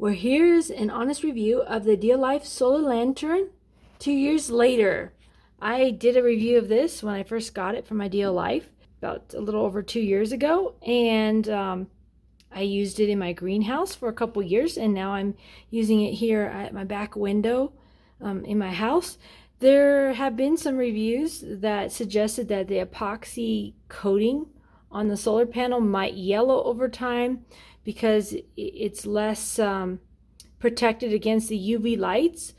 Well, here's an honest review of the Idealife solar lantern 2 years later. I did a review of this when I first got it from Idealife about a little over 2 years ago, and I used it in my greenhouse for a couple years, and now I'm using it here at my back window in my house. There have been some reviews that suggested that the epoxy coating on the solar panel might yellow over time because it's less protected against the UV lights.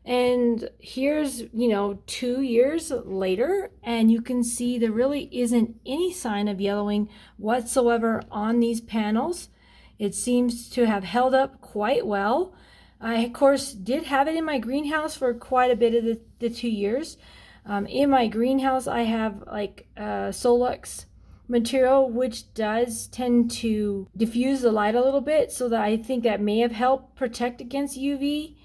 And here's, 2 years later, and you can see there really isn't any sign of yellowing whatsoever on these panels. It seems to have held up quite well. I, of course, did have it in my greenhouse for quite a bit of the 2 years. In my greenhouse, I have like Solux material, which does tend to diffuse the light a little bit, so that I think that may have helped protect against UV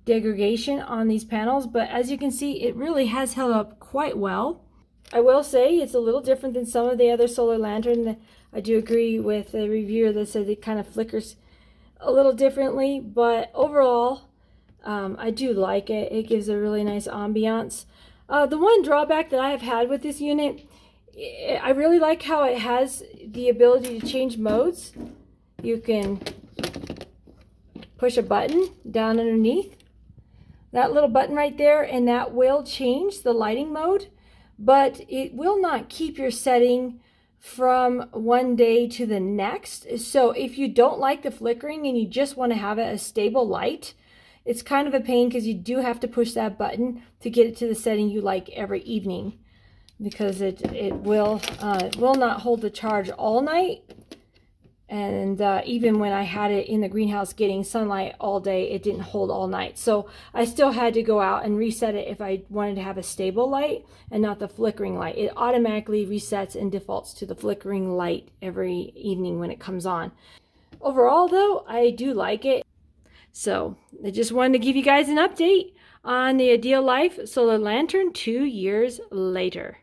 degradation on these panels. But as you can see, it really has held up quite well. I will say it's a little different than some of the other solar lantern. I do agree with the reviewer that said it kind of flickers a little differently, but overall I do like it. It gives a really nice ambiance. The one drawback that I have had with this unit, I really like how it has the ability to change modes. You can push a button down underneath, that little button right there, and that will change the lighting mode, but it will not keep your setting from one day to the next. So if you don't like the flickering and you just want to have it a stable light, it's kind of a pain because you do have to push that button to get it to the setting you like every evening, because it will not hold the charge all night. And even when I had it in the greenhouse getting sunlight all day, it didn't hold all night. So I still had to go out and reset it if I wanted to have a stable light and not the flickering light. It automatically resets and defaults to the flickering light every evening when it comes on. Overall though, I do like it. So I just wanted to give you guys an update on the Idealife solar lantern 2 years later.